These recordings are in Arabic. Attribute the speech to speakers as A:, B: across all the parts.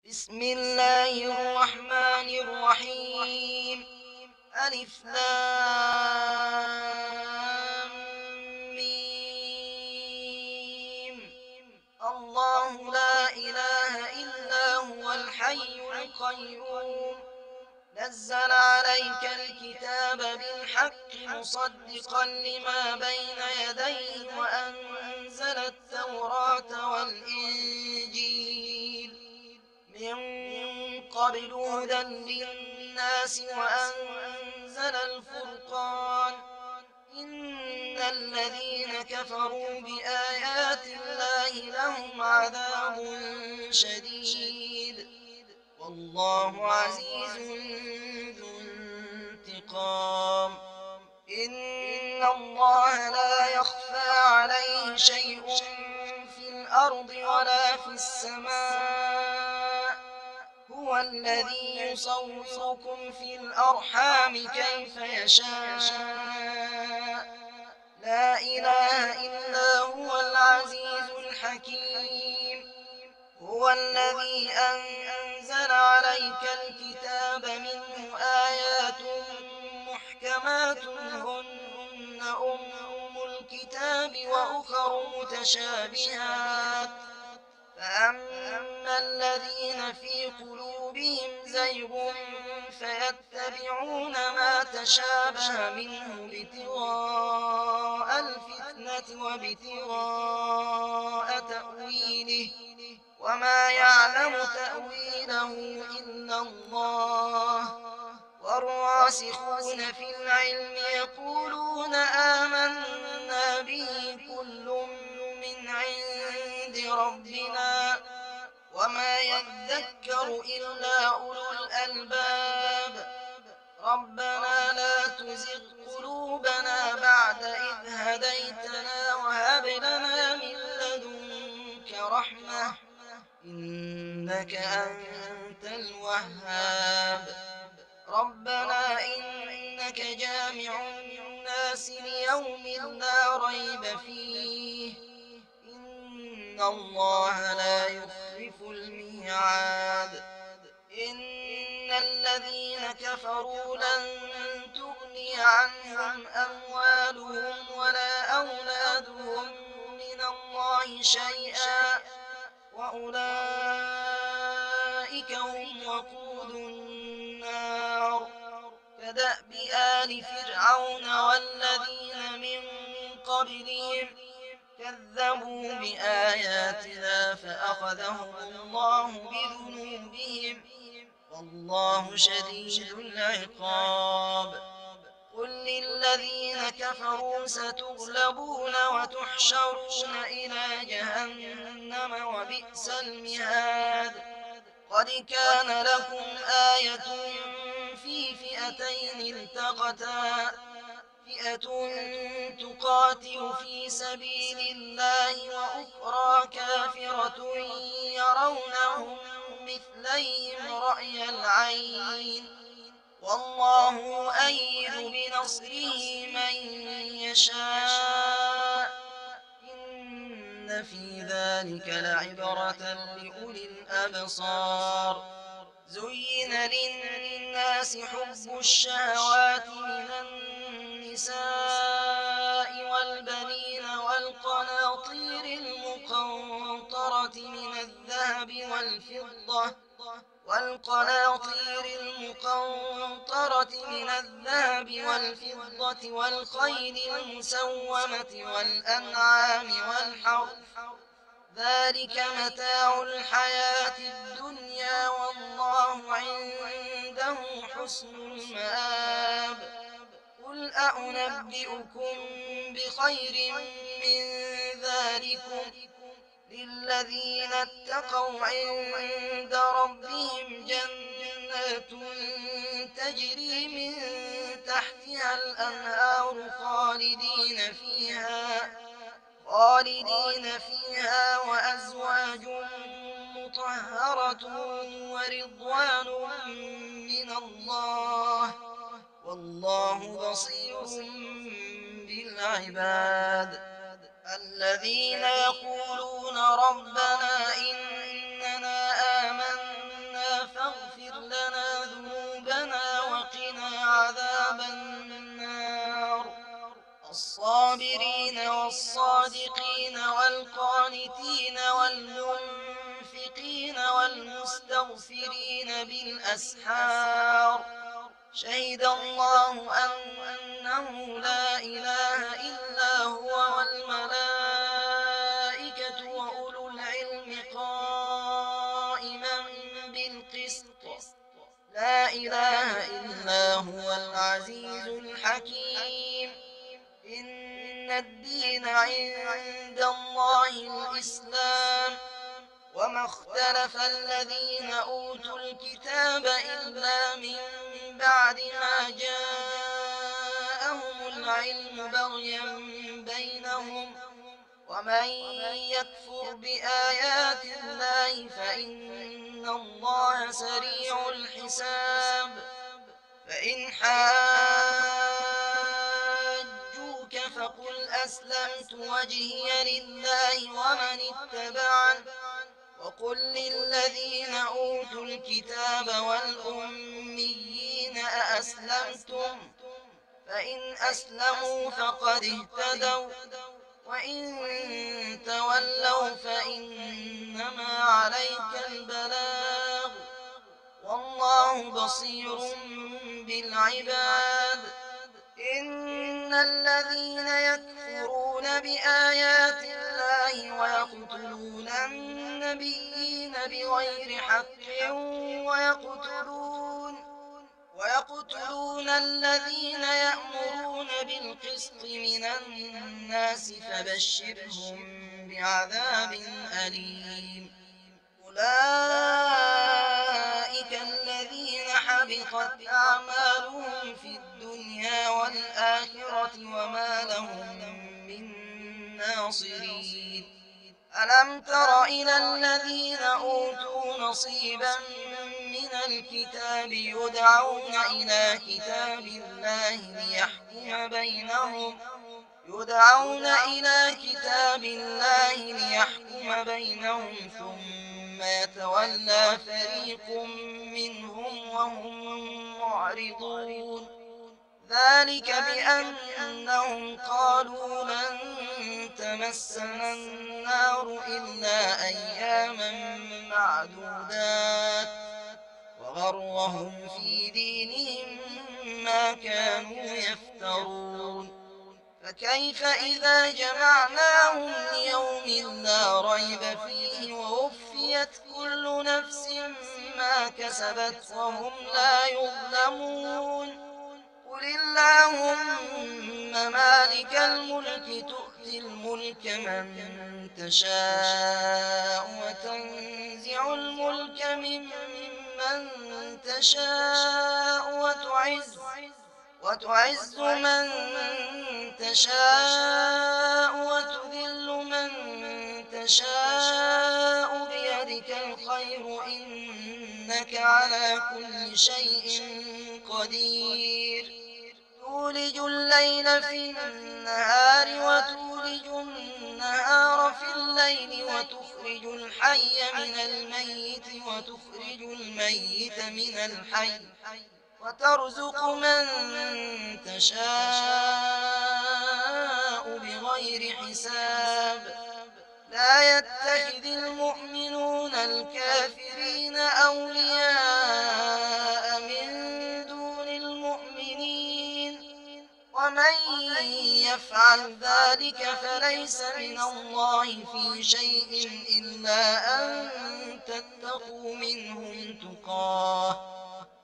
A: بسم الله الرحمن الرحيم. ألف لام ميم. الله لا إله إلا هو الحي القيوم، نزل عليك الكتاب بالحق مصدقا لما بين يديه وأنزل التوراة والإنجيل من قبل هدى للناس وأنزل الفرقان. إن الذين كفروا بآيات الله لهم عذاب شديد، والله عزيز ذو انتقام. إن الله لا يخفى عليه شيء في الأرض ولا في السماء. هو الذي يصوركم في الأرحام كيف يشاء. لا إله إلا هو العزيز الحكيم. هو الذي أنزل عليك الكتاب منه آيات محكمات هن أم الكتاب وأخر متشابهات، فأما الذين في قلوبهم زيغ فيتبعون ما تشابه منه ابتغاء الفتنة وابتغاء تأويله، وما يعلم تأويله إلا الله. والراسخون في العلم يقولون آمنا به كل من عند ربنا وما يذكر إلا أولو الألباب. ربنا لا تزغ قلوبنا بعد إذ هديتنا وهب لنا من لدنك رحمة إنك أنت الوهاب. ربنا إنك جامع الناس ليوم لا ريب فيه، إن الله لا يخلف الميعاد. إن الذين كفروا لن تغني عنهم أموالهم ولا أولادهم من الله شيئا، وأولئك هم وقود النار. كدأب آل فرعون والذين من قبلهم كذبوا بآياتنا فأخذهم الله بذنوبهم، والله شديد العقاب. قل للذين كفروا ستغلبون وتحشرون إلى جهنم وبئس المهاد. قد كان لكم آية في فئتين التقتا، فئة تقاتل في سبيل الله وأخرى كافرة يرونهم مثليهم رأي العين، والله يؤيد بنصره من يشاء. إن في ذلك لعبرة لأولي الأبصار. زين للناس حب الشهوات من النساء والبنين والقناطير المقنطرة من الذهب والفضة والخيل المسومة والأنعام والحرث، ذلك متاع الحياة الدنيا والله عنده حسن المآب. قل أنبئكم بخير من ذلكم للذين اتقوا عند ربهم جنات تجري من تحتها الأنهار خالدين فيها وأزواج مطهرة ورضوان من الله، والله بصير بالعباد. الذين يقولون ربنا إننا آمنا والصادقين والقانتين والمنفقين والمستغفرين بالأسحار شهد الله أنه لا إله إلا هو والملائكة وأولو العلم قائما بالقسط لا إله إلا هو العزيز الحكيم إن الدين عند الله الإسلام وما اختلف الذين أوتوا الكتاب إلا من بعد ما جاءهم العلم بغيا بينهم ومن يكفر بآيات الله فإن الله سريع الحساب فإن حاجوك فقل أسلمت وجهي لله ومن اتبعن وقل للذين أوتوا الكتاب والأميين أأسلمتم فإن أسلموا فقد اهتدوا وإن تولوا فإنما عليك البلاغ والله بصير بالعباد إن الذين يكفرون بآيات الله ويقتلون النبيين بغير حق ويقتلون الذين يأمرون بالقسط من الناس فبشرهم بعذاب أليم أولئك الذين حبطت أعمالهم في الدنيا والآخرة وما لهم من ناصرين ألم تر إلى الذين أوتوا نصيبا من الكتاب يدعون إلى كتاب الله ليحكم بينهم ثم يتولى فريق منهم وهم معرضون ذلك بأنهم قالوا لن تمسنا النار إلا أياما معدودات وغرهم في دينهم ما كانوا يفترون فكيف إذا جمعناهم ليوم لا ريب فيه ووفيت كل نفس ما كسبت وهم لا يظلمون قل اللهم مالك الملك تؤتي الملك من تشاء وتنزع الملك ممن تشاء وتعز من تشاء وتذل من تشاء بيدك الخير إنك على كل شيء قدير تولج الليل في النهار وتولج النهار في الليل وتخرج الحي من الميت وتخرج الميت من الحي وترزق من تشاء بغير حساب لا يتخذ المؤمنون الكافرين أولياء من دون المؤمنين ومن يفعل ذلك فليس من الله في شيء إلا أن تتقوا منهم تقاه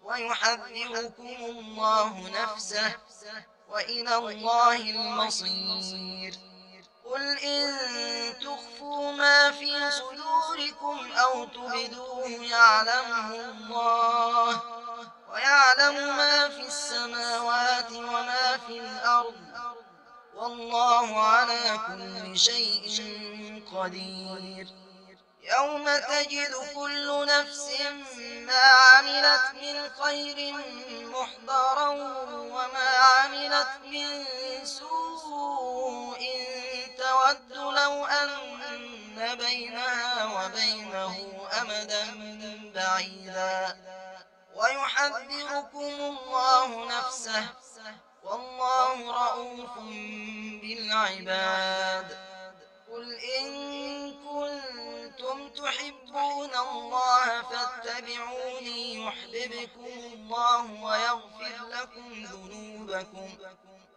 A: ويحذركم الله نفسه وإلى الله المصير قل إن تخفوا ما في صدوركم أو تبدوه يعلمه الله ويعلم ما في السماوات وما في الأرض والله على كل شيء قدير يوم تجد كل نفس ما عملت من خير محضرا وما عملت من سوء تود لو أن بينها وبينه أمدا بعيدا ويحذركم الله نفسه والله رءوف بالعباد. قل إن كنتم تحبون الله فاتبعوني يحببكم الله ويغفر لكم ذنوبكم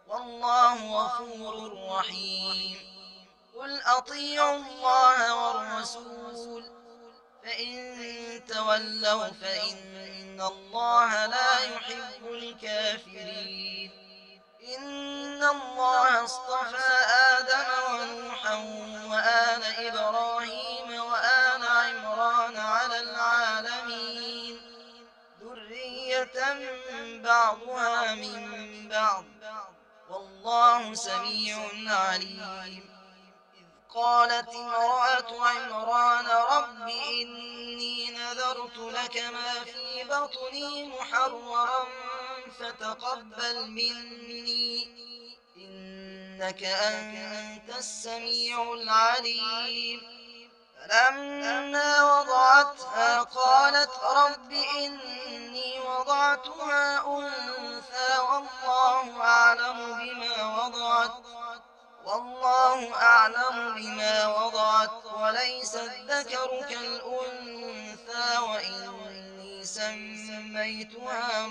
A: والله غفور رحيم. قل أطيعوا الله والرسول فإن تولوا فإن الله لا يحب الكافرين. إن الله اصطفى آدم ونوحا وآل إبراهيم وآل عمران على العالمين ذرية بعضها من بعض والله سميع عليم. قالت امرأة عمران رب إني نذرت لك ما في بطني محررا فتقبل مني إنك أنت السميع العليم. فلما وضعتها قالت رب إني وضعتها أنثى والله أعلم بما وضعت وليس الذكر كالأنثى وإني سميتها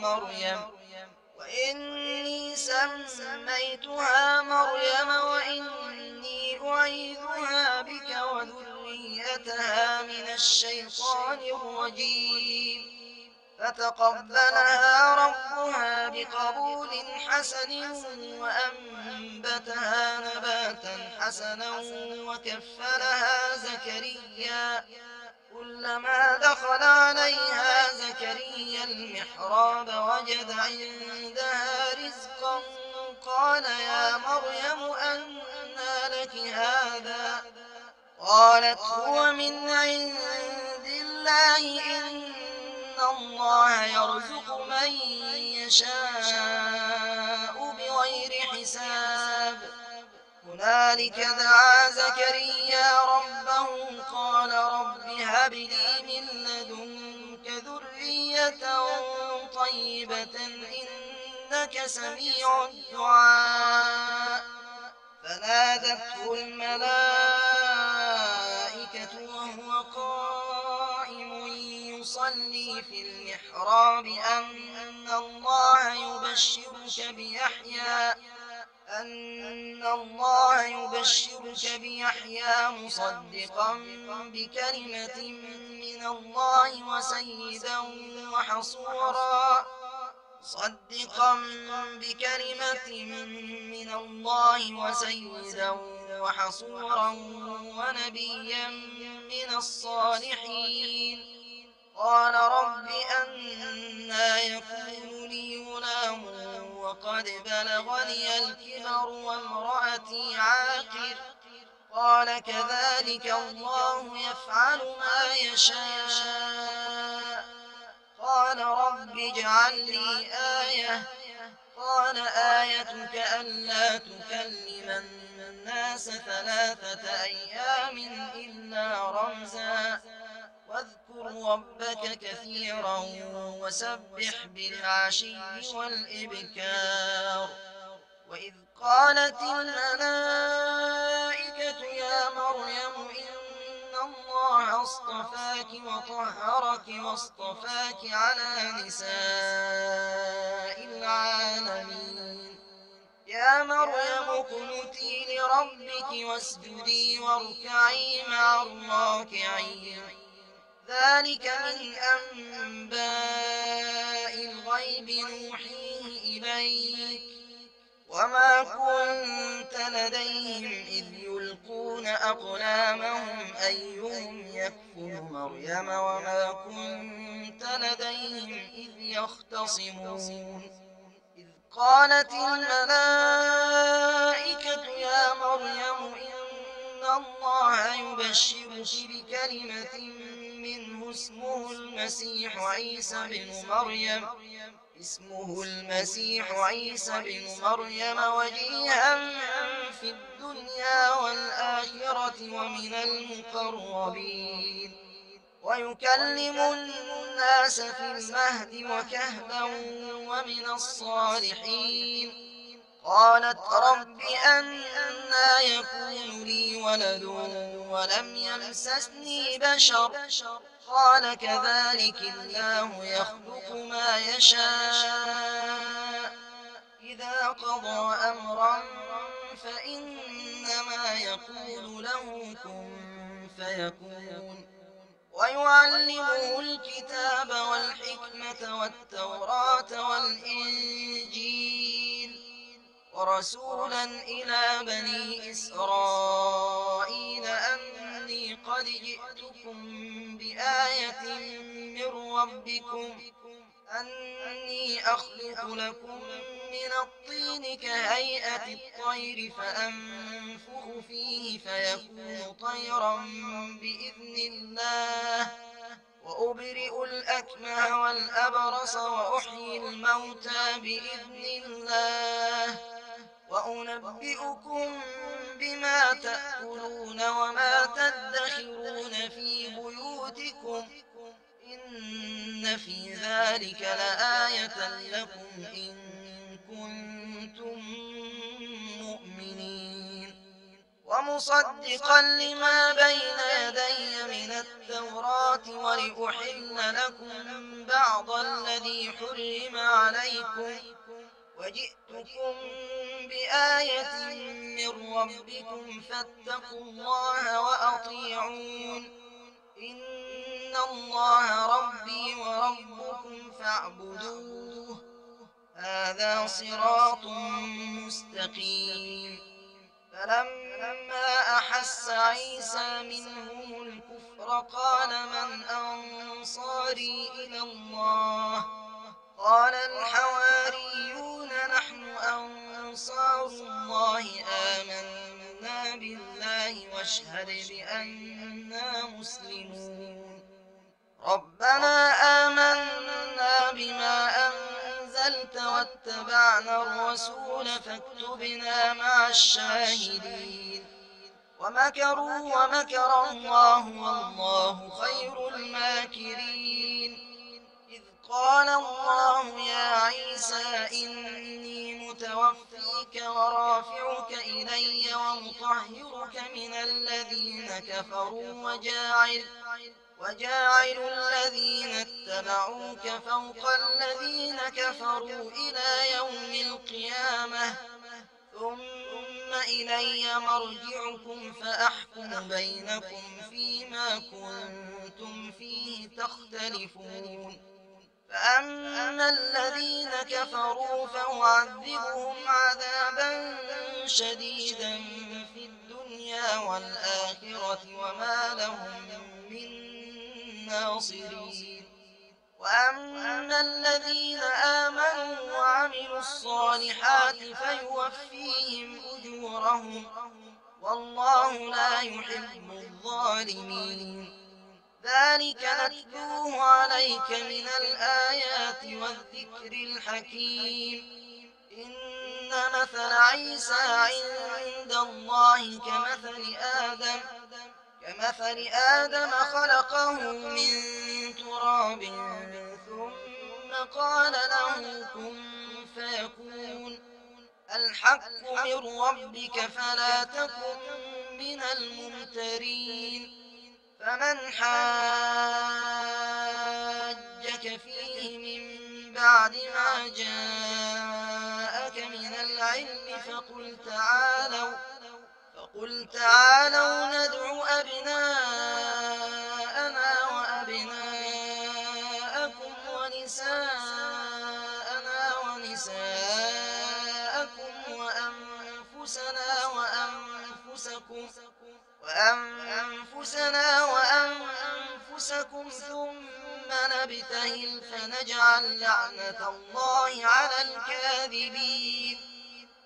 A: مريم وإني أعيذها بك وذريتها من الشيطان الرجيم. فتقبلها ربها بقبول حسن وأنبتها نباتا حسنا وكفلها زكريا كلما دخل عليها زكريا المحراب وجد عندها رزقا قال يا مريم أنى لك هذا قالت هو من عند الله إن الله يرزق من يشاء بغير حساب. هنالك دعا زكريا ربه قال رب هب لي من لدنك ذرية طيبة إنك سميع الدعاء. فنادته الملائكة وهو قائم يصلي في المحراب أن الله يبشرك بيحيى مصدقا بكلمة من الله وسيدا وحصورا ونبيا من الصالحين. قال رب أنى يكون لي غلام وقد بلغني الكبر وامرأتي عاقر قال كذلك الله يفعل ما يشاء. قال رب اجعل لي آية قال آيتك ألا تكلم الناس 3 أيام إلا رمزا واذكر ربك كثيرا وسبح بالعشي والإبكار. وإذ قالت الملائكة يا مريم إن الله اصطفاك وطهرك واصطفاك على نساء العالمين. يا مريم اقنتي لربك واسجدي واركعي مع الراكعين. ذلك من أنباء الغيب نوحيه إليك وما كنت لديهم إذ يلقون أقلامهم أيهم يكفل مريم وما كنت لديهم إذ يختصمون. إذ قالت الملائكة يا مريم إن الله يبشرك بكلمة منه اسمه المسيح عيسى بن مريم وجيها في الدنيا والآخرة ومن المقربين ويكلم الناس في المهد وكهلا ومن الصالحين. قالت رب أنى يكون لي ولد ولم يمسسني بشر قال كذلك الله يخلق ما يشاء إذا قضى أمرا فإنما يقول له كن فيكون ويعلمه الكتاب والحكمة والتوراة والإنجيل ورسولا إلى بني إسرائيل أني قد جئتكم بآية من ربكم أني أخلق لكم من الطين كهيئة الطير فأنفخ فيه فيكون طيرا بإذن الله وأبرئ الأكمه والأبرص وأحيي الموتى بإذن الله وأنبئكم بما تأكلون وما تدخرون في بيوتكم إن في ذلك لآية لكم إن كنتم مؤمنين ومصدقا لما بين يدي من التوراة ولأحل لكم بعض الذي حرم عليكم وجئتكم بآية من ربكم فاتقوا الله وأطيعون إن الله ربي وربكم فاعبدوه هذا صراط مستقيم فلما أحس عيسى منهم الكفر قال من أنصاري إلى الله قال الحواريون نحن أنصار الله آمنا بالله واشهد بأننا مسلمون ربنا آمنا بما أنزلت واتبعنا الرسول فاكتبنا مع الشاهدين ومكروا ومكر الله والله خير الماكرين إذ قال الله يا عيسى إني متوفيك ورافعك إلي ومطهرك من الذين كفروا وجاعل الذين اتبعوك فوق الذين كفروا إلى يوم القيامة ثم إلي مرجعكم فأحكم بينكم فيما كنتم فيه تختلفون فأما الذين كفروا فأعذبهم عذابا شديدا في الدنيا والآخرة وما لهم من ناصرين وأما الذين آمنوا وعملوا الصالحات فيوفيهم أجورهم والله لا يحب الظالمين ذلك نتلوه عليك من الآيات والذكر الحكيم إن مثل عيسى عند الله كمثل آدم خلقه من تراب ثم قال له كن فيكون الحق من ربك فلا تكن من الممترين فمن حاجك فيه من بعد ما جاءك من العلم فقل تعالوا ندع أبناءنا وأبناءكم ونساءنا ونساءكم وأنفسنا وأنفسكم ثم نبتهل فنجعل لعنة الله على الكاذبين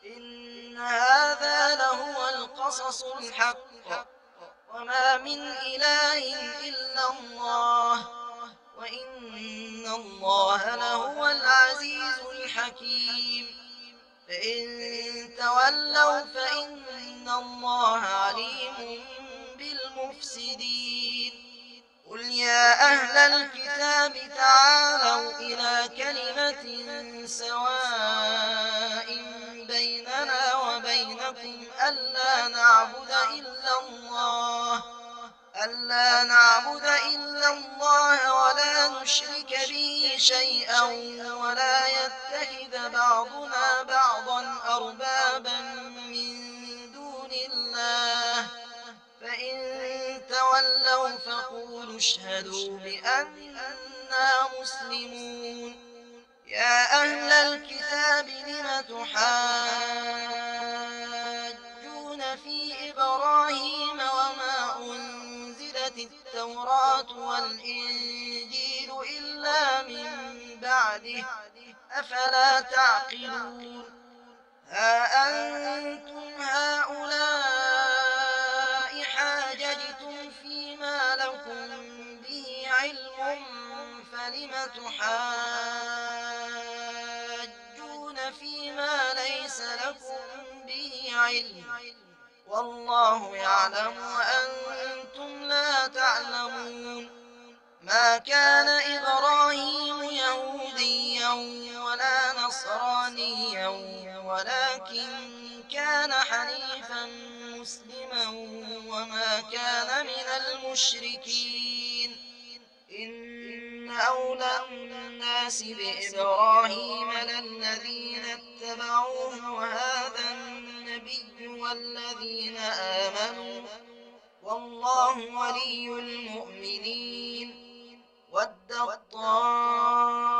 A: إن هذا لهو القصص الحق وما من إله إلا الله وإن الله لهو العزيز الحكيم فإن تولوا فإن الله عليم بالمفسدين قل يا أهل الكتاب تعالوا إلى كلمة سواء بيننا ألا نعبد إلا الله ولا نشرك به شيئا ولا يتخذ بعضنا بعضا أربابا من دون الله فإن تولوا فقولوا اشهدوا بأننا مسلمون. يا أهل الكتاب لم تحاجون في إبراهيم وما أنزلت التوراة والإنجيل إلا من بعده أفلا تعقلون. ها أنتم هؤلاء حاججتم فيما لكم به علم فلم تحاجون فيما ليس لكم به علم والله يعلم وأنتم لا تعلمون. ما كان إبراهيم يهوديا ولا نصرانيا ولكن كان حنيفا مسلما وما كان من المشركين. إن أولى الناس بإبراهيم للذين اتبعوه وهذا النبي والذين آمنوا والله ولي المؤمنين. ودت طائفة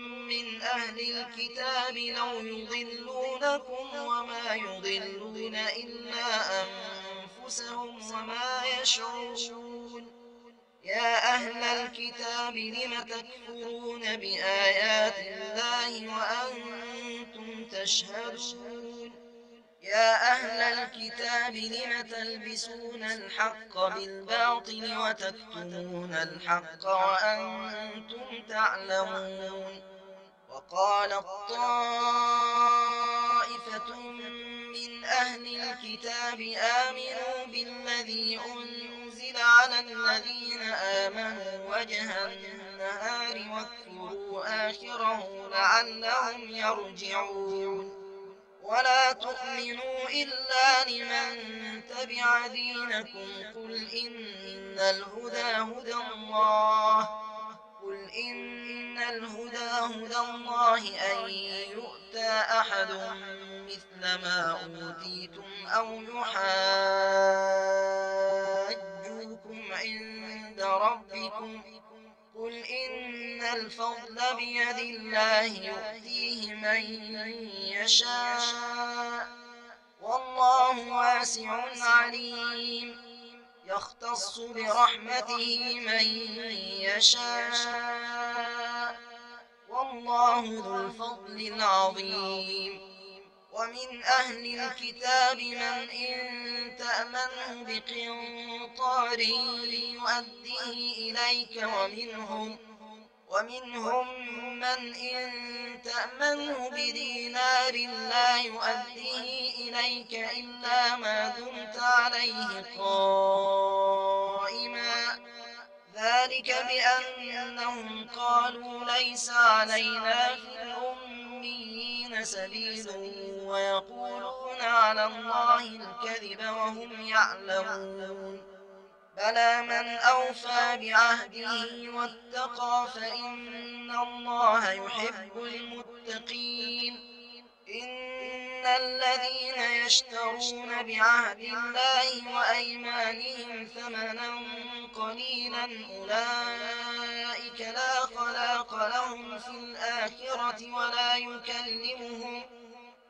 A: من أهل الكتاب لو يضلونكم وما يضلون إلا أنفسهم وما يشعرون. يا أهل الكتاب لم تكفرون بآيات الله وأنتم تشهدون. يا أهل الكتاب لم تلبسون الحق بالباطل وتكتمون الحق وأنتم تعلمون. وقالت طائفة من أهل الكتاب آمنوا بالذي أنزل على الذين آمنوا وجه النهار واكفروا آخره لعلهم يرجعون. ولا تؤمنوا إلا لمن تبع دينكم قل إن الهدى هدى الله أن يؤتى أحد مثل ما أوتيتم أو يحاجوكم عند ربكم قل إن الفضل بيد الله يؤتيه من يشاء والله واسع عليم. يختص برحمته من يشاء والله ذو الفضل العظيم. ومن أهل الكتاب من إن تأمنه بقنطار يؤديه إليك ومنهم من إن تأمنه بدينار لا يؤديه إليك إلا ما دمت عليه قائما ذلك بأنهم قالوا ليس علينا في الأميين سبيل ويقولون على الله الكذب وهم يعلمون. بلى من أوفى بعهده واتقى فإن الله يحب المتقين. إن الذين يشترون بعهد الله وأيمانهم ثمنا قليلا أولئك لا خلاق لهم في الآخرة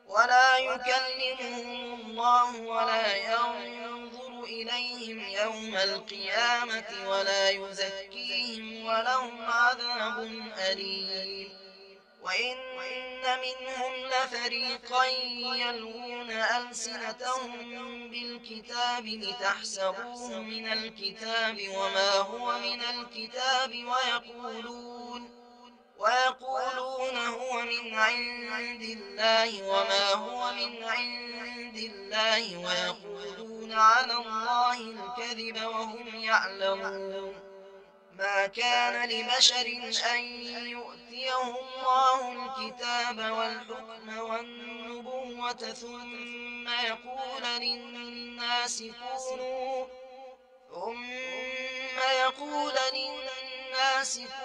A: ولا يكلمهم الله ولا ينظر إليهم يوم القيامة ولا يزكيهم ولهم عذاب أليم. وإن منهم لفريقا يلوون ألسنتهم بالكتاب لتحسبوه من الكتاب وما هو من الكتاب ويقولون هو من عند الله وما هو من عند الله ويقولون على الله الكذب وهم يعلمون. ما كان لبشر أن يؤتيه الله الكتاب والحكم والنبوة ثم يقول للناس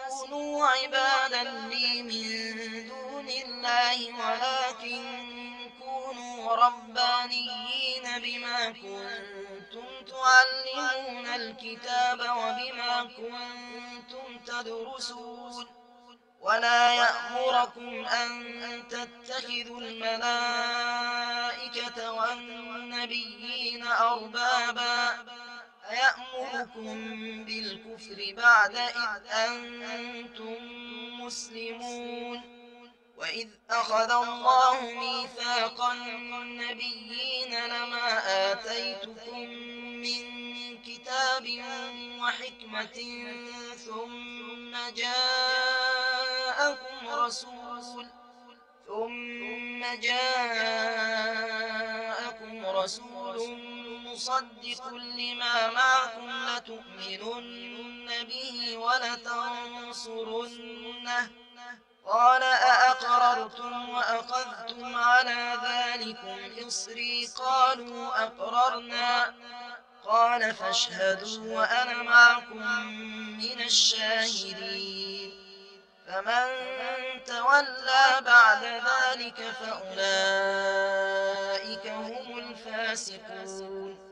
A: كونوا عبادا لي من دون الله ولكن كونوا ربانيين بما كنتم تعلمون الكتاب وبما كنتم تدرسون ولا يأمركم أن تتخذوا الملائكة والنبيين أربابا أيأمركم بالكفر بعد إذ أنتم مسلمون وإذ أخذ الله ميثاق النبيين لما آتيتكم من كتاب وحكمة ثم جاءكم رسول مصدق لما معكم لتؤمنن به ولتنصرنه قال أأقررتم وأخذتم على ذلكم إصري قالوا أقررنا قال فاشهدوا وأنا معكم من الشاهدين فمن تولى بعد ذلك فأولئك هم الفاسقون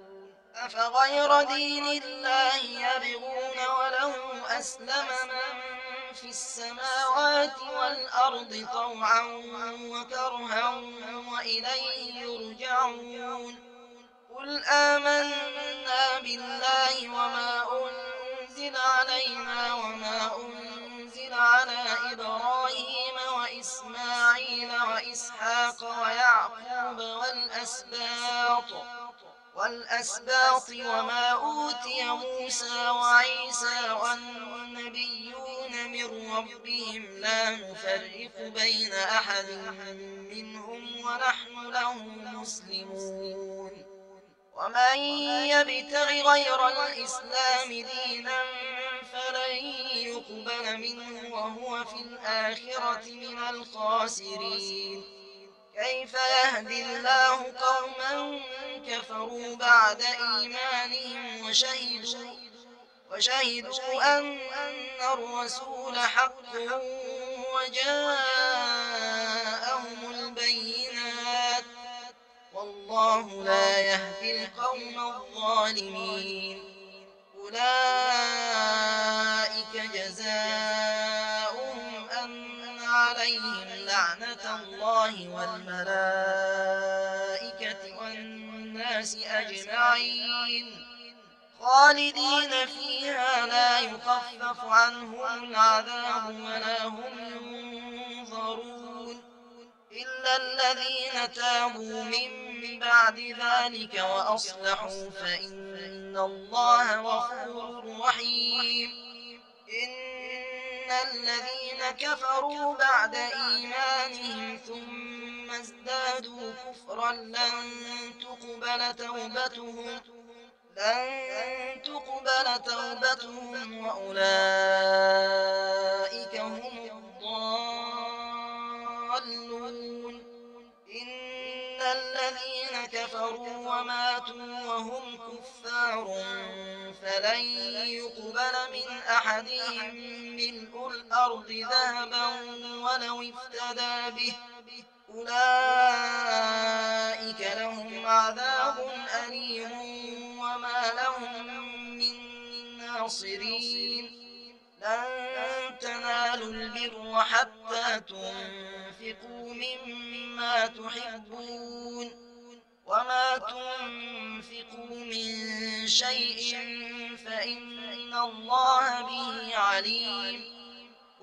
A: أفغير دين الله يبغون وله أسلم من في السماوات والأرض طوعا وكرها وإليه يرجعون قل آمنا بالله وما أنزل علينا وما أنزل على إبراهيم وإسماعيل وإسحاق ويعقوب والأسباط وما أوتي موسى وعيسى والنبيون من ربهم لا نفرق بين أحد منهم ونحن له مسلمون ومن يبتغ غير الإسلام دينا فلن يقبل منه وهو في الآخرة من الخاسرين كيف يهدي الله قوما كفروا بعد إيمانهم وشهدوا أن الرسول حق وجاءهم البينات والله لا يهدي القوم الظالمين أولئك جزاؤهم أن عليهم لعنة الله والملائكة والناس أجمعين خالدين فيها لا يخفف عنهم العذاب ولا هم ينظرون إلا الذين تابوا من بعد ذلك وأصلحوا فإن الله غفور رحيم إن الذين كفروا بعد إيمانهم ثم ازدادوا كفرا لن تقبل توبتهم وأولئك هم الضالون إن الذين كفروا وماتوا وهم كفار فلن يقبل من أحدهم ملء الأرض ذهبا ولو افتدى به أولئك لهم عذاب أليم وما لهم من ناصرين لن تنالوا البر حتى تنفقوا مما تحبون وما تنفقوا من شيء فإن الله به عليم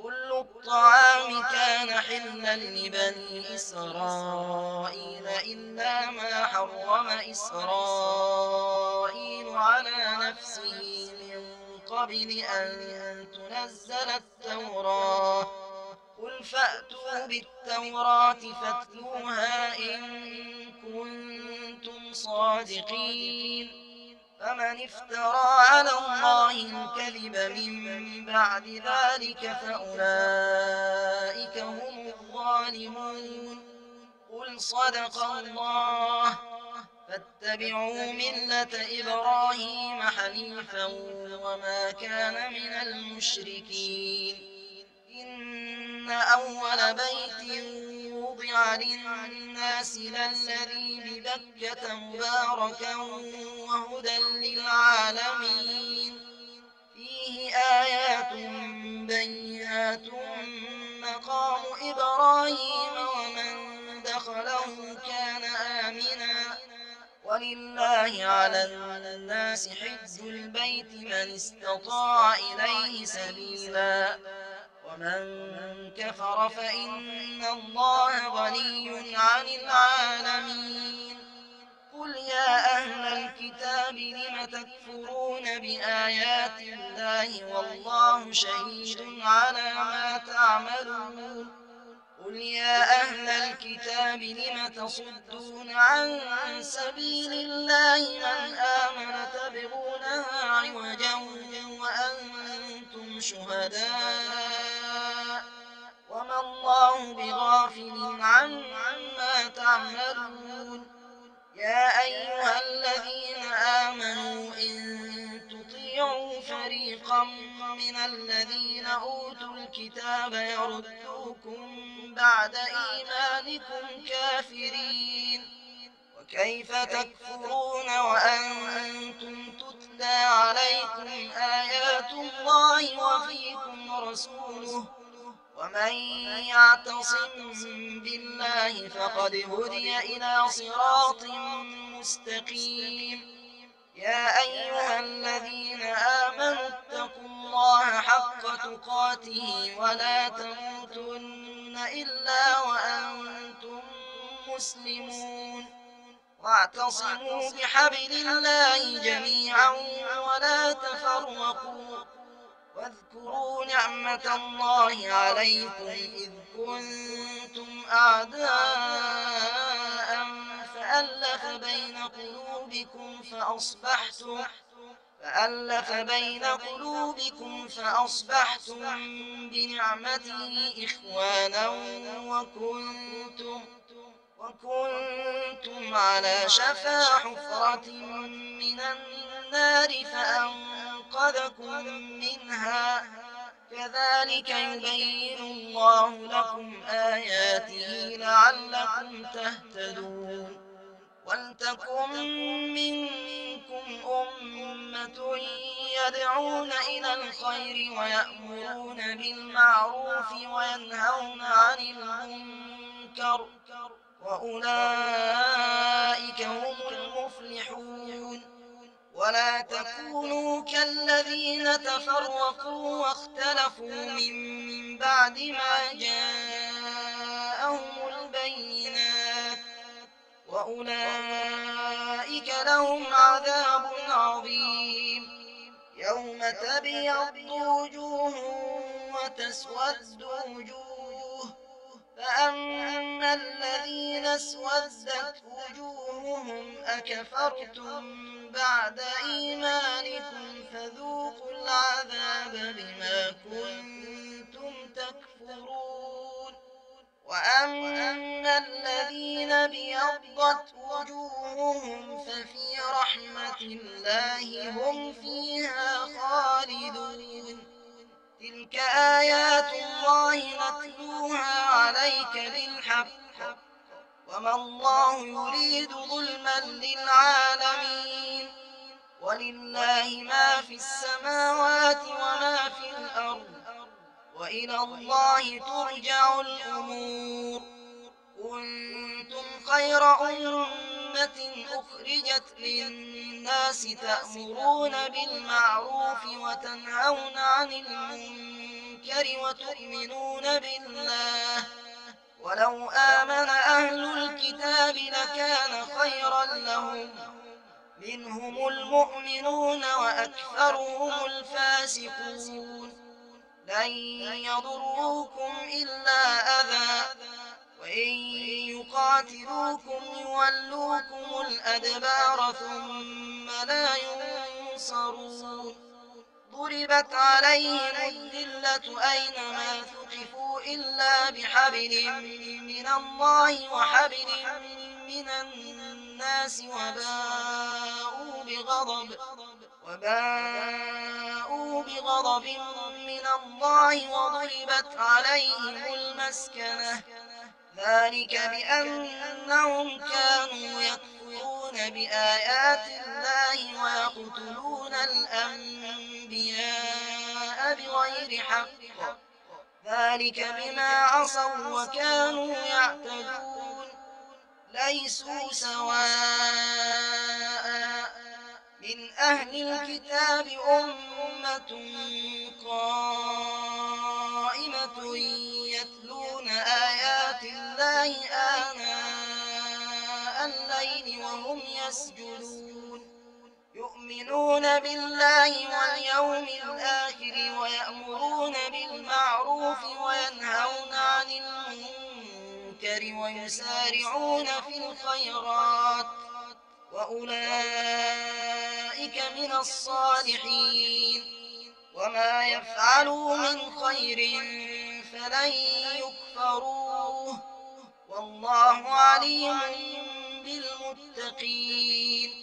A: كل الطعام كان حلا لبني إسرائيل إلا ما حرم إسرائيل على نفسه من قبل أن تنزل التوراة قل فأتوا بالتوراة فاتلوها إن كنتم صادقين فمن افترى على الله الكذب من بعد ذلك فأولئك هم الظالمون قل صدق الله فاتبعوا ملة إبراهيم حنيفا وما كان من المشركين إن أول بيت وضع للناس للذي ببكة مباركا وهدى للعالمين فيه آيات بينات مقام إبراهيم ومن دخله كان آمنا ولله على الناس حج البيت من استطاع إليه سبيلا ومن كفر فإن الله غني عن العالمين قل يا أهل الكتاب لم تكفرون بآيات الله والله شهيد على ما تعملون قل يا أهل الكتاب لم تصدون عن سبيل الله من آمن تبغونها عوجا وأنتم شهداء وما الله بغافل عما تعملون يا أيها الذين آمنوا إن تطيعوا فريقا من الذين أوتوا الكتاب يردوكم بعد إيمانكم كافرين وكيف تكفرون وأنتم تتلى عليكم آيات الله وفيكم رسوله ومن يعتصم بالله فقد هدي إلى صراط مستقيم يا أيها الذين آمنوا اتقوا الله حق تقاته ولا تموتن إلا وأنتم مسلمون واعتصموا بحبل الله جميعا ولا تفرقوا واذكروا نعمة الله عليكم إذ كنتم أعداء فألف بين قلوبكم فأصبحتم بنعمته إخوانا وكنتم على شفا حفرة من النار فأنقذكم منها كذلك يبين الله لكم آياته لعلكم تهتدون ولتكن منكم أمة يدعون إلى الخير ويأمرون بالمعروف وينهون عن المنكر وأولئك هم المفلحون ولا تكونوا كالذين تفرقوا واختلفوا من بعد ما جاءهم البينات وأولئك لهم عذاب عظيم يوم تبيض وجوه وتسود وجوه فأما الذين اسودت وجوههم أكفرتم بعد إيمانكم فذوقوا العذاب بما كنتم تكفرون وأما الذين ابيضت وجوههم ففي رحمة الله هم فيها خالدون تلك آيات الله نتلوها عليك بالحق وما الله يريد ظلما للعالمين ولله ما في السماوات وما في الأرض وإلى الله ترجع الأمور كنتم خير أمة أخرجت للناس تأمرون بالمعروف وتنهون عن المنكر وتؤمنون بالله ولو آمن أهل الكتاب لكان خيرا لهم منهم المؤمنون وأكثرهم الفاسقون لن يضروكم إلا أذى وإن يقاتلوكم يولوكم الأدبار ثم لا ينصرون ضربت عليهم الذلة أينما ثقفوا إلا بحبل من الله وحبل من الناس الناس وباءوا بغضب من الله وضربت عليهم المسكنة ذلك بأنهم كانوا يكفرون بآيات الله ويقتلون الأنبياء بغير حق ذلك بما عصوا وكانوا يعتدون ليسوا سواء من أهل الكتاب أمة قائمة يتلون آيات الله آناء الليل وهم يسجدون يؤمنون بالله واليوم الآخر ويأمرون بالمعروف وينهون عن المنكر ويسارعون في الخيرات وأولئك من الصالحين وما يفعلوا من خير فلن يكفروه والله عليم بالمتقين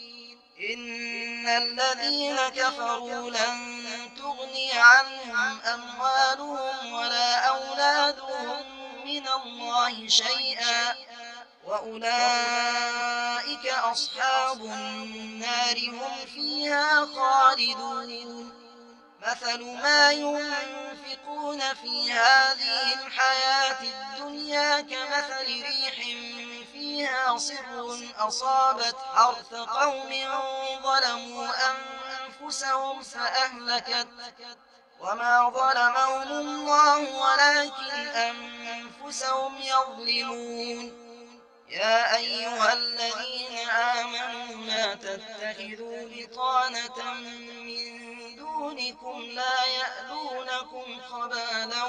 A: إن الذين كفروا لن تغني عنهم أموالهم ولا أولادهم من الله شيئا وأولئك أصحاب النار هم فيها خالدون مثل ما ينفقون في هذه الحياة الدنيا كمثل ريح فيها صر أصابت حرث قوم ظلموا أنفسهم فأهلكت وما ظلمهم الله ولكن أنفسهم يظلمون يا أيها الذين آمنوا لا تتخذوا بطانة من دونكم لا يألونكم خبالا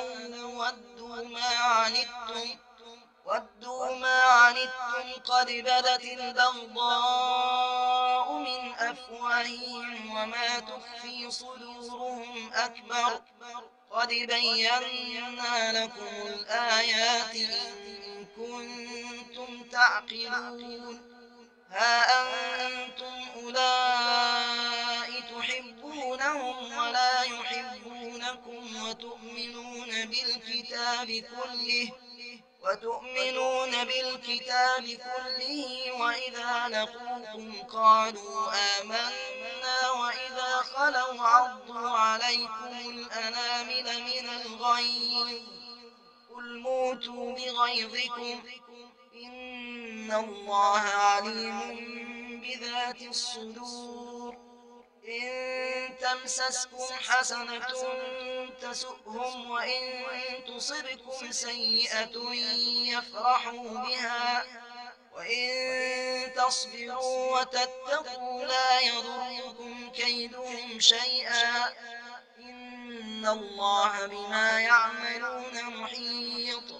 A: ودوا ما عنتم قد بدت البغضاء من أفواههم وما تخفي صدورهم أكبر قد بينا لكم الآيات إن كنتم تعقلون ها أنتم أولئك تحبونهم ولا يحبونكم وتؤمنون بالكتاب كله وإذا لقوكم قالوا آمنا وإذا خلوا عضوا عليكم الأنامل من الغيظ قل موتوا بغيظكم إن الله عليم بذات الصدور إن تمسسكم حسنة تسؤهم وإن تصبكم سيئة يفرحوا بها وإن تصبروا وتتقوا لا يضركم كيدهم شيئا إن الله بما يعملون محيط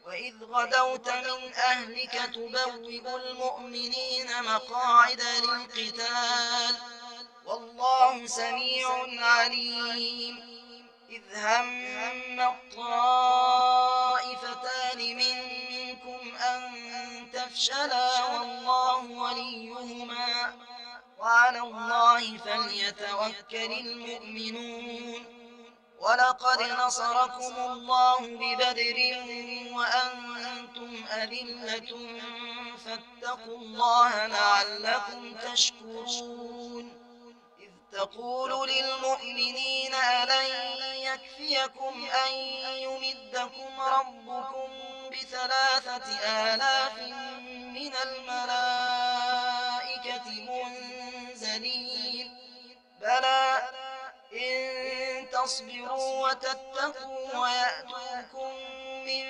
A: وإذ غدوت من أهلك تبوئ المؤمنين مقاعد للقتال والله سميع عليم إذ هم الطائفتان منكم أن تفشلا والله وليهما وعلى الله فليتوكل المؤمنون ولقد نصركم الله ببدر وأنتم أذلة فاتقوا الله لعلكم تشكرون إذ تقول للمؤمنين ألن يكفيكم أن يمدكم ربكم ب3,000 من الملائكة منزلين بلى إن تصبروا وتتقوا ويأتوكم من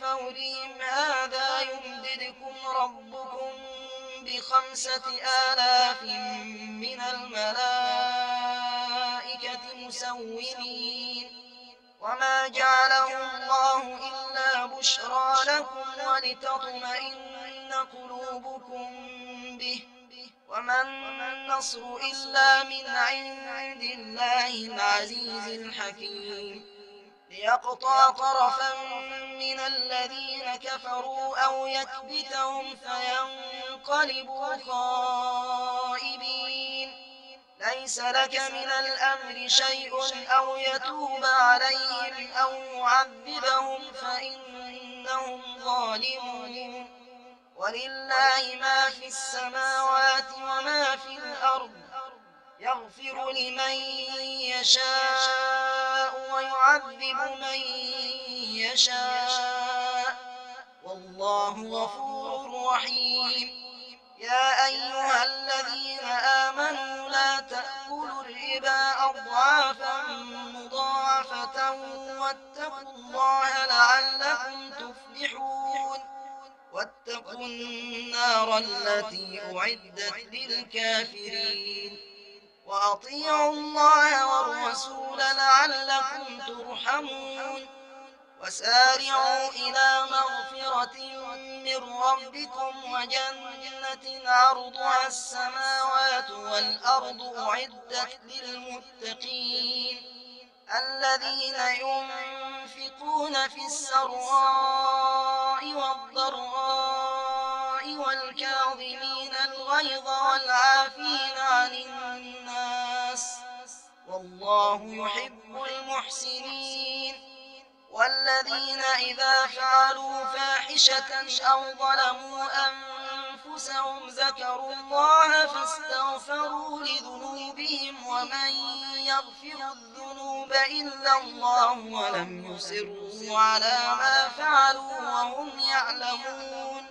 A: فورهم هذا يمددكم ربكم ب5,000 من الملائكة مسومين وما جعله الله إلا بشرى لكم ولتطمئن قلوبكم به وما النصر إلا من عند الله العزيز الحكيم ليقطع طرفا من الذين كفروا أو يكبتهم فينقلبوا خائبين. ليس لك من الأمر شيء أو يتوب عليهم أو يعذبهم فإنهم ظالمون. ولله ما في السماوات وما في الأرض. يغفر لمن يشاء ويعذب من يشاء، والله غفور رحيم. يا أيها الذين آمنوا لا تأكلوا الربا أضعافا مضاعفة واتقوا الله لعلكم تفلحون. واتقوا النار التي أعدت للكافرين. وأطيعوا الله والرسول لعلكم ترحمون. وسارعوا إلى مغفرة من ربكم وجنة عرضها السماوات والأرض أعدت للمتقين الذين ينفقون في السراء والضراء والكاظمين الغيظ والعافين عن الناس، والله يحب المحسنين. والذين إذا فعلوا فاحشة أو ظلموا أنفسهم ذكروا الله فاستغفروا لذنوبهم ومن يغفر الذنوب إلا الله ولم يصروا على ما فعلوا وهم يعلمون.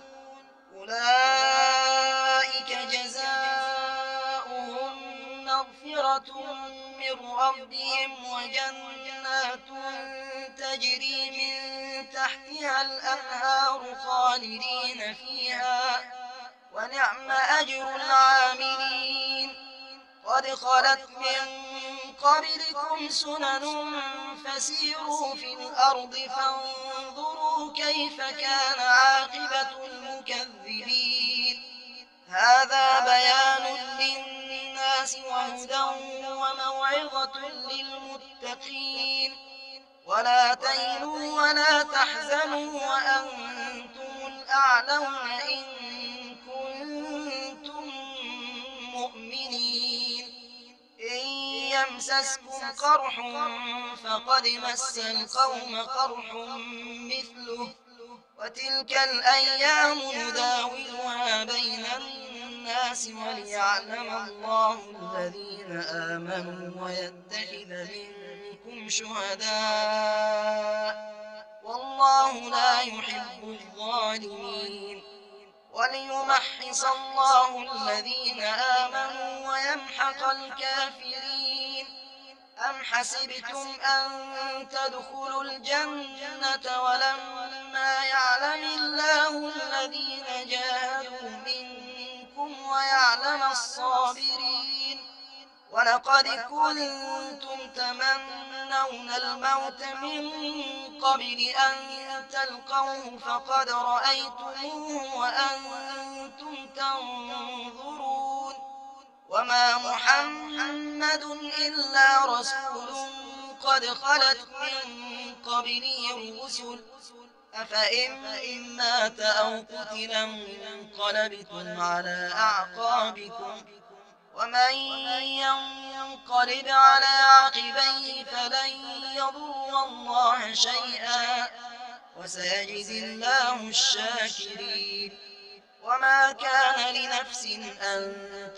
A: أولئك جزاؤهم مغفرة من ربهم وجنات تجري من تحتها الأنهار خالدين فيها، ونعم أجر العاملين. قد خلت من قبلكم سنن فسيروا في الأرض فانظروا كيف كان عاقبة المكذبين. هذا بيان للناس وهدى وموعظة للمتقين. ولا تهنوا ولا تحزنوا وأنتم الأعلون إن كنتم مؤمنين. إن يمسسكم قرح فقد مس القوم قرح مثله، وتلك الأيام نداولها بين الناس وليعلم الله الذين آمنوا ويتخذ منكم شهداء، والله لا يحب الظالمين. وليمحص الله الذين آمنوا ويمحق الكافرين. أم حسبتم أن تدخلوا الجنة ولما يعلم الله الذين جاهدوا منكم ويعلم الصابرين. ولقد كنتم تمنون الموت من قبل أن تلقوه فقد رأيتموه وأنتم تنظرون. وما محمد إلا رسول قد خلت من قبله الرسل، أفإن مات أو قتل انقلبتم على أعقابكم، ومن ينقلب على عقبيه فلن يضر الله شيئا، وسيجزي الله الشاكرين. وما كان لنفس أن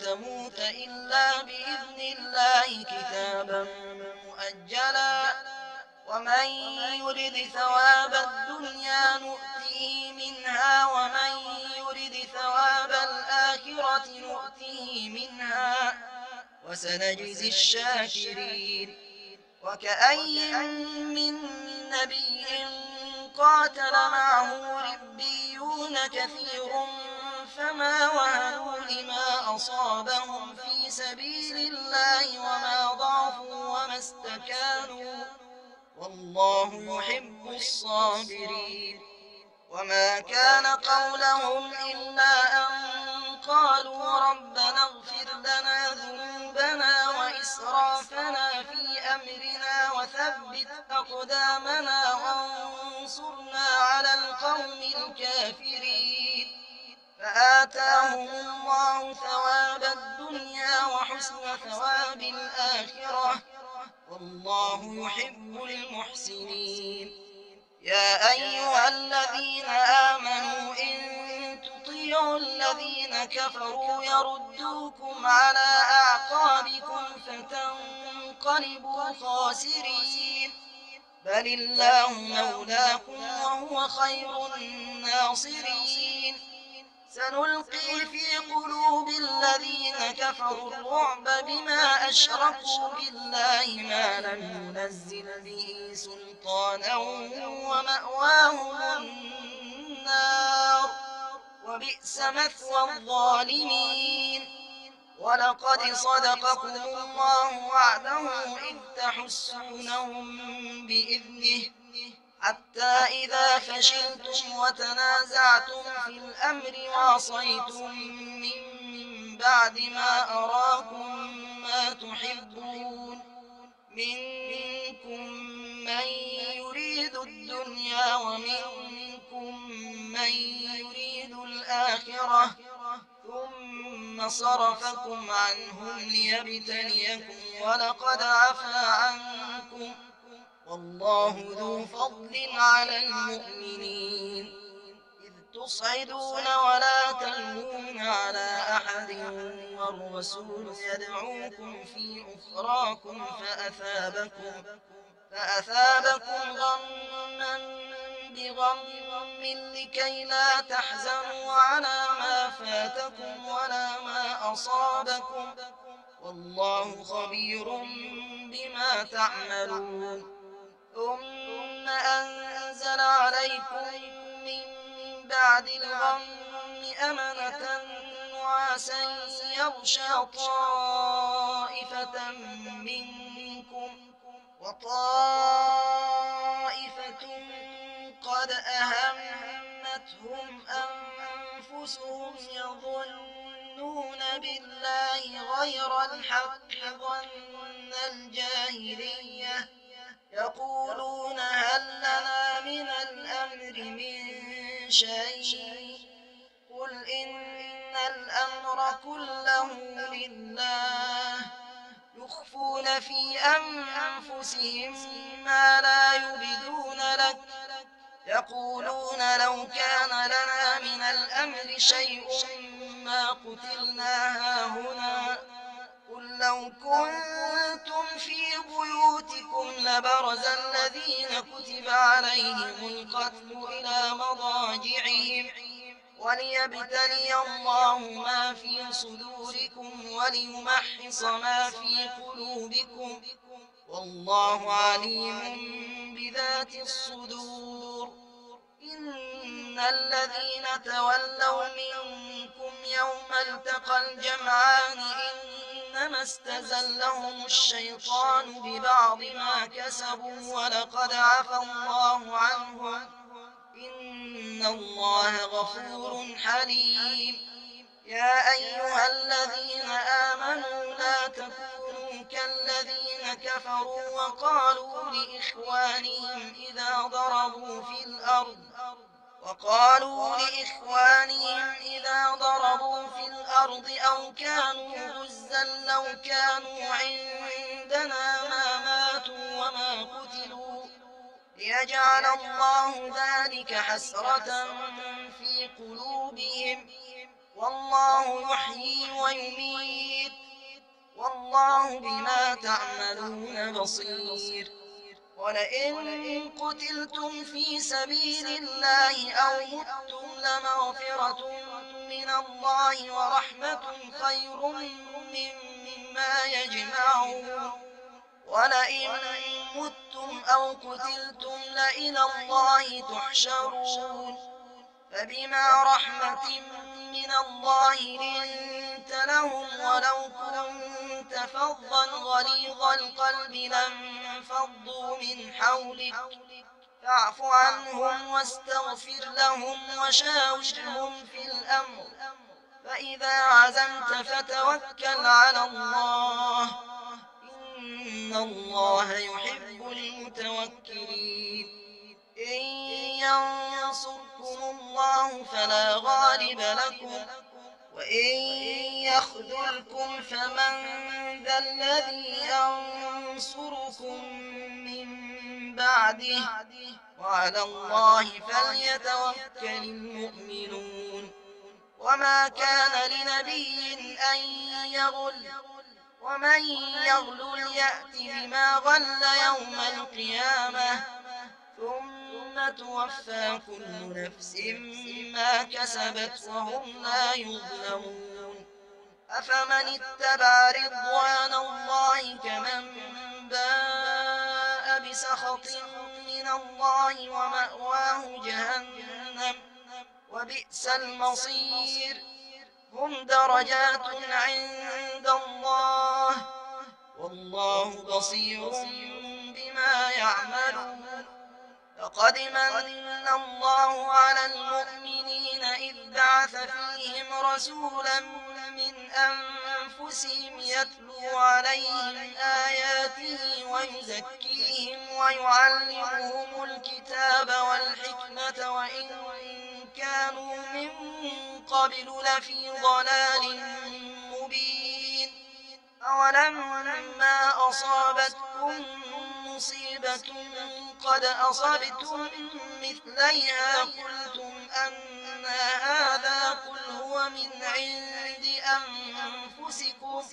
A: تموت إلا بإذن الله كتابا مؤجلا، ومن يرد ثواب الدنيا نؤته منها ومن يرد ثواب الآخرة نؤته منها، وسنجزي الشاكرين. وكأي من نبي قاتل معه ربيون كثير فما وهنوا لما أصابهم في سبيل الله وما ضعفوا وما استكانوا، والله يحب الصابرين. وما كان قولهم إلا أن قالوا ربنا اغفر لنا ذنوبنا وإسرافنا في أمرنا وثبت أقدامنا وانصرنا على القوم الكافرين فآتاهم الله ثواب الدنيا وحسن ثواب الآخرة والله يحب المحسنين يا أيها الذين آمنوا إن تطيعوا الذين كفروا يردوكم على أعقابكم فتنقلبوا خاسرين بل الله مولاكم وهو خير الناصرين سنلقي في قلوب الذين كفروا الرعب بما أشركوا بالله ما لم ينزل به سلطانا ومأواهم النار وبئس مثوى الظالمين ولقد صدقكم الله وعده إذ تحسونهم بإذنه حتى إذا فشلتم وتنازعتم في الأمر وعصيتم من بعد ما أراكم ما تحبون منكم من يريد الدنيا ومنكم من يريد الآخرة ثم صرفكم عنهم ليبتليكم ولقد عفا عنكم والله ذو فضل على المؤمنين إذ تصعدون ولا تلوون على أحد والرسول يدعوكم في أخراكم فأثابكم غما بغم لكي لا تحزنوا على ما فاتكم ولا ما أصابكم والله خبير بما تعملون ثم أنزل عليكم من بعد الغم أمنة نعاسا يغشى طائفة منكم وطائفة قد أهمتهم أنفسهم يظنون بالله غير الحق ظن الجاهلية يقولون هل لنا من الأمر من شيء قل إن الأمر كله لله يخفون في أنفسهم ما لا يبدون لك يقولون لو كان لنا من الأمر شيء ما قتلنا هاهنا قل لو كنتم في بيوتكم لبرز الذين كتب عليهم القتل إلى مضاجعهم وليبتلي الله ما في صدوركم وليمحص ما في قلوبكم والله عليم بذات الصدور إن الذين تولوا منكم يوم التقى الجمعان إنما استزلهم الشيطان ببعض ما كسبوا ولقد عفى الله عنهم إن الله غفور حليم يا أيها الذين آمنوا لا تكونوا كالذين كفروا وقالوا لإخوانهم إذا ضربوا في الأرض أو كانوا غزا لو كانوا عندنا ما ماتوا وما قتلوا ليجعل الله ذلك حسرة في قلوبهم والله يحيي ويميت والله بما تعملون بصير ولئن قتلتم في سبيل الله أو متم لمغفرة من الله ورحمة خير مما يجمعون ولئن متم أو قتلتم لإلى الله تحشرون فبما رحمة من الله لنت لهم ولو كنت فظا غليظ القلب لانفضوا من حولك فاعف عنهم واستغفر لهم وشاورهم في الأمر فإذا عزمت فتوكل على الله إن إن الله يحب المتوكلين إن ينصركم الله فلا غالب لكم وإن يخذلكم فمن ذا الذي ينصركم من بعده وعلى الله فليتوكل المؤمنون وما كان لنبي أن يغل ومن يغلل يأت بما غل يوم القيامة ثم توفى كل نفس ما كسبت وهم لا يظلمون أفمن اتبع رضوان الله كمن باء بسخط من الله ومأواه جهنم وبئس المصير هم درجات عند الله والله بصير بما يعملون لقد من الله على المؤمنين إذ بعث فيهم رسولا من أنفسهم يتلو عليهم آياته ويزكيهم ويعلمهم الكتاب والحكمة وإن كانوا من قبل لفي ضلال مبين أولما أصابتكم مصيبة قد أصبتم مثليها قلتم أن هذا قل هو من عند أنفسكم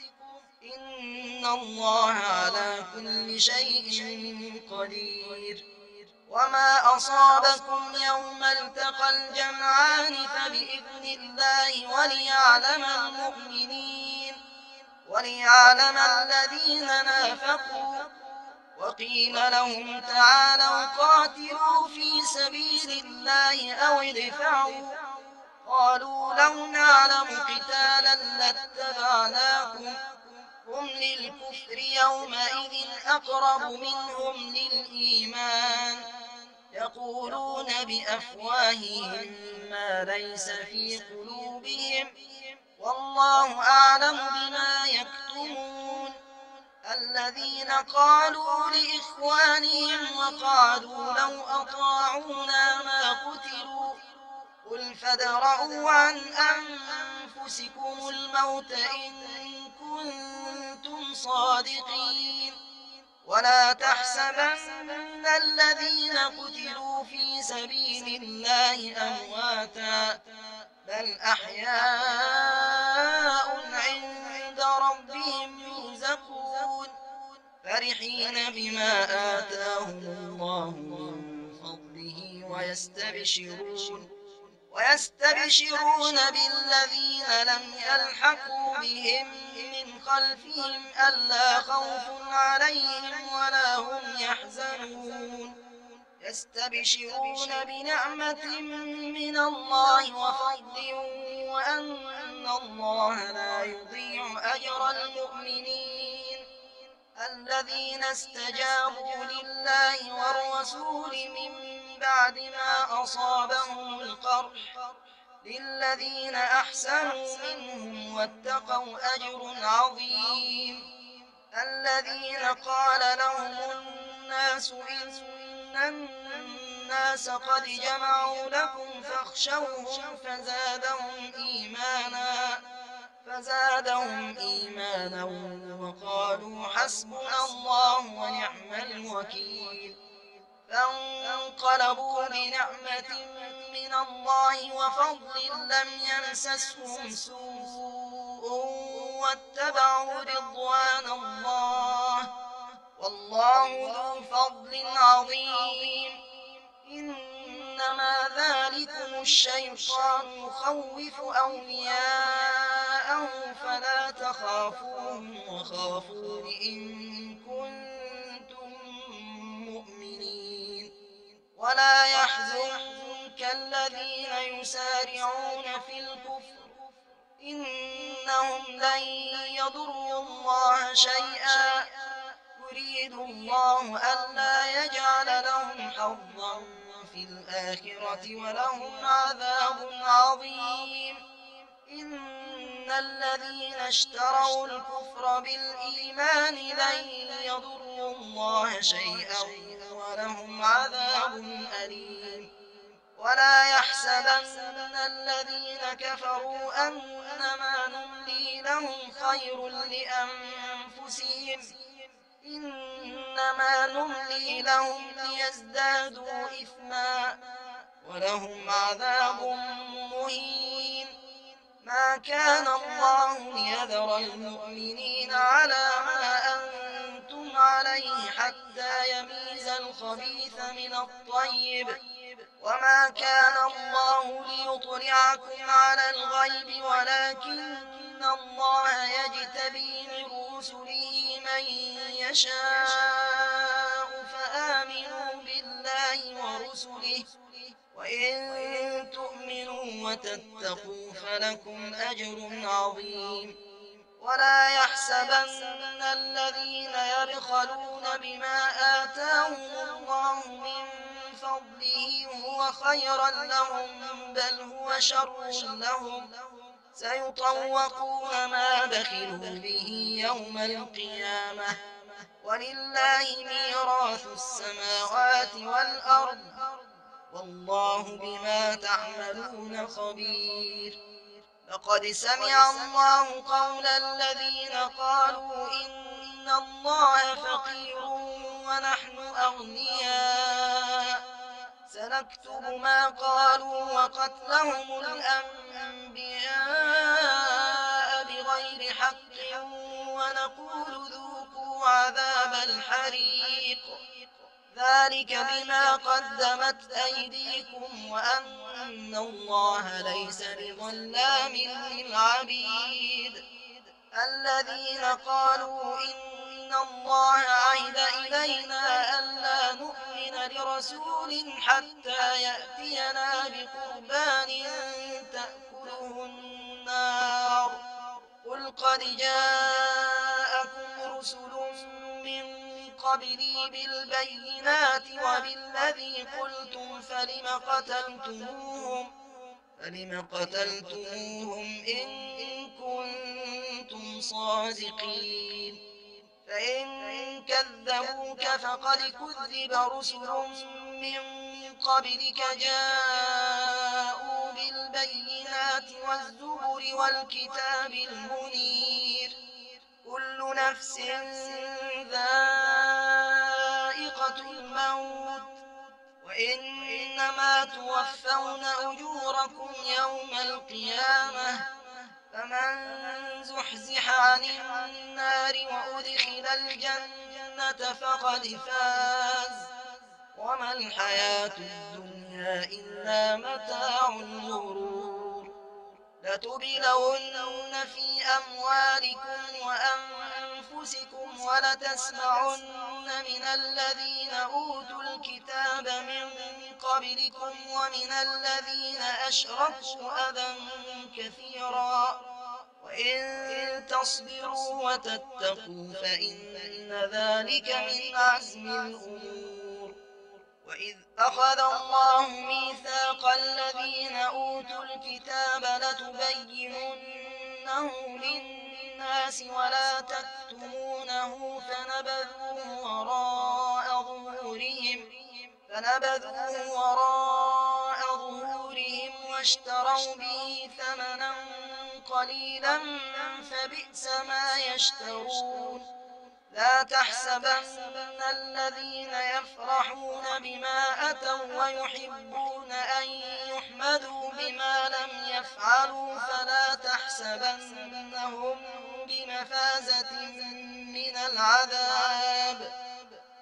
A: إن الله على كل شيء قدير وما أصابكم يوم التقى الجمعان فبإذن الله وليعلم الذين نافقوا وقيل لهم تعالوا قاتلوا في سبيل الله أو ادفعوا قالوا لو نعلم قتالا لاتبعناكم هم للكفر يومئذ أقرب منهم للإيمان يقولون بأفواههم ما ليس في قلوبهم والله أعلم بما يكتمون الذين قالوا لإخوانهم وقعدوا لو أطاعونا ما قتلوا قل فادرءوا عن أنفسكم الموت إن كنتم صادقين ولا تحسبن الذين قتلوا في سبيل الله أمواتا بل أحياء عند ربهم يرزقون فرحين بما آتاهم الله من فضله ويستبشرون بالذين لم يلحقوا بهم من خلفهم ألا خوف عليهم ولا هم يحزنون يستبشرون بنعمة من الله وفضل وأن الله لا يضيع أجر المؤمنين الذين استجابوا لله والرسول من بعد ما أصابهم القرح للذين أحسنوا منهم واتقوا أجر عظيم الذين قال لهم الناس إن الناس قد جمعوا لكم فاخشوهم فزادهم إيمانا وقالوا حسبنا الله ونعم الوكيل فانقلبوا بنعمة من الله وفضل لم يمسسهم سوء واتبعوا رضوان الله والله ذو فضل عظيم إنما ذلكم الشيطان يخوف أولياءه فلا تخافوهم وخافون إن كنتم مؤمنين ولا يحزنك الذين يسارعون في الكفر إنهم لن يضروا الله شيئا يريد الله ألا يجعل لهم حظا في الآخرة ولهم عذاب عظيم إن الذين اشتروا الكفر بالإيمان لن يضروا الله شيئا ولهم عذاب أليم. ولا يحسبن الذين كفروا أنما نملي لهم خير لأنفسهم إنما نملي لهم ليزدادوا إثما ولهم عذاب مهين. ما كان الله ليذر المؤمنين على ما أنتم عليه حتى يميز الخبيث من الطيب وما كان الله ليطلعكم على الغيب ولكن الله يجتبي من رسله من يشاء فآمنوا بالله ورسله وإن تؤمنوا وتتقوا فلكم أجر عظيم. ولا يحسبن الذين يبخلون بما آتاهم الله من فضله هو خيرا لهم بل هو شر لهم سيطوقون ما بخلوا به يوم القيامة ولله ميراث السماوات والأرض والله بما تعملون خبير. لقد سمع الله قول الذين قالوا إن الله فقير ونحن أغنياء سنكتب ما قالوا وقتلهم الأنبياء بغير حق ونقول ذوقوا عذاب الحريق ذلك بما قدمت أيديكم وأن الله ليس بظلام للعبيد. الذين قالوا إن الله عهد إلينا ألا نؤمن لرسول حتى يأتينا بقربان تأكله النار قل قد جاءكم رسل من قبلي بالبينات وبالذي قلتم فلم قتلتموهم إن كنتم صادقين. فإن كذبوك فقد كذب رسل من قبلك جاءوا بالبينات والزبر والكتاب المنير كل نفس ذائقة الموت وإنما توفون أجوركم يوم القيامة فمن زحزح عن النار وأدخل الجنة فقد فاز وما الحياة الدنيا إلا متاع الغرور. لتبلون في أموالكم وأنفسكم ولتسمعن من الذين أوتوا الكتاب من قبلكم ومن الذين أشركوا أذى كثيرا وإن تصبروا وتتقوا فإن ذلك من عزم الأمور. وإذ أخذ الله ميثاق الذين أوتوا الكتاب لتبيننه للناس ولا تكتمونه فنبذوه وراء ظهورهم واشتروا به ثمنا قليلا فبئس ما يشترون. لا تحسبن الذين يفرحون بما أتوا ويحبون أن يحمدوا بما لم يفعلوا فلا تحسبنهم بمفازة من العذاب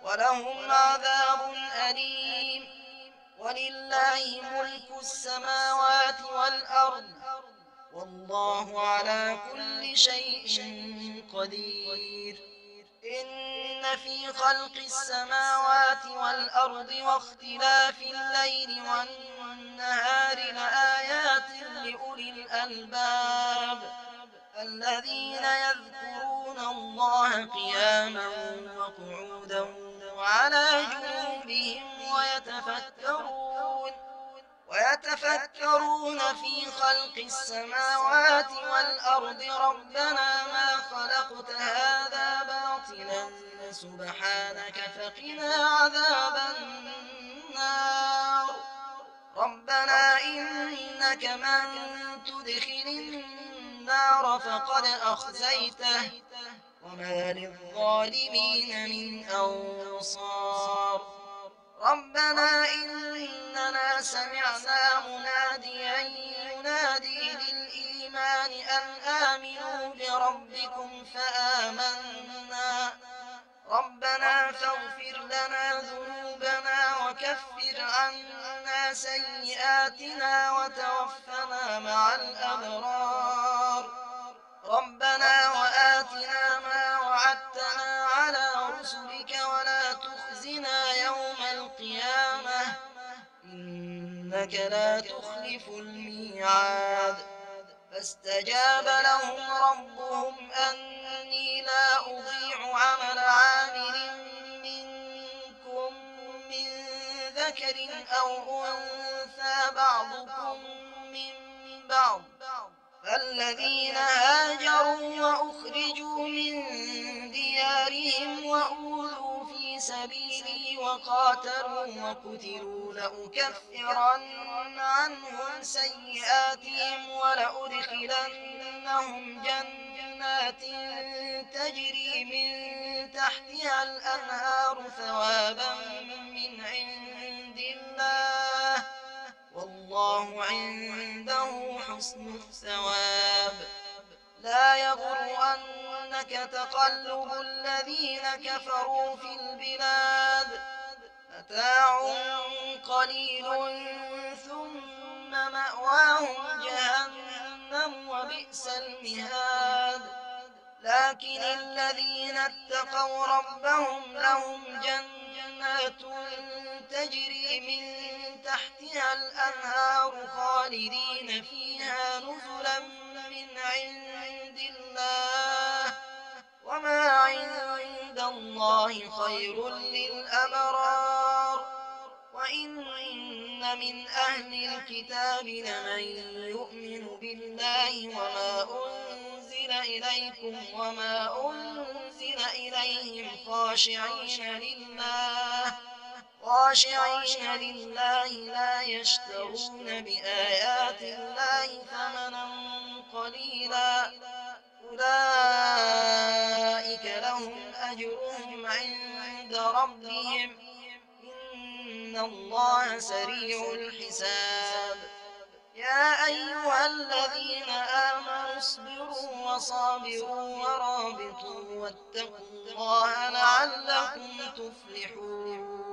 A: ولهم عذاب أليم. ولله ملك السماوات والأرض والله على كل شيء قدير. إن في خلق السماوات والأرض واختلاف الليل والنهار لآيات لأولي الألباب الذين يذكرون الله قياما وقعودا وعلى جنوبهم ويتفكرون في خلق السماوات والأرض ربنا ما خلقت هذا باطلا فسبحانك فقنا عذاب النار. ربنا إنك من تدخل النار فقد أخزيته وما للظالمين من أنصار. ربنا إننا سمعنا مناديا ينادي للإيمان أن آمنوا بربكم فآمنا. ربنا فاغفر لنا ذنوبنا وكفر عنا سيئاتنا وتوفنا مع الأبرار. ربنا وآتنا ما وعدتنا على رسلك ولا تخزنا يوم القيامة إنك لا تخلف الميعاد. فاستجاب لهم ربهم أني لا أضيع عمل عامل منكم من ذكر أو أنثى بعضكم من بعض. فالذين هاجروا وأخرجوا من ديارهم وأوذوا في سبيلي وقاتلوا وقتلوا لأكفرن عنهم سيئاتهم ولأدخلنهم جنات تجري من تحتها الأنهار ثوابا من عند الله والله عنده حسن الثواب. لا يغرنك تقلب الذين كفروا في البلاد متاع قليل ثم مأواهم جهنم وبئس المهاد. لكن الذين اتقوا ربهم لهم جنات تجري من تحتها الأنهار خالدين فيها نزلا من عند الله وما عند الله خير للأبرار. وإن من أهل الكتاب لمن يؤمن بالله وما أنزل إليكم وما أنزل إليهم خاشعين لله لا يشترون بآيات الله ثمنا قليلا أولئك لهم أجرهم عند ربهم إن الله سريع الحساب. يا أيها الذين آمنوا اصبروا وصابروا ورابطوا واتقوا الله لعلكم تفلحون.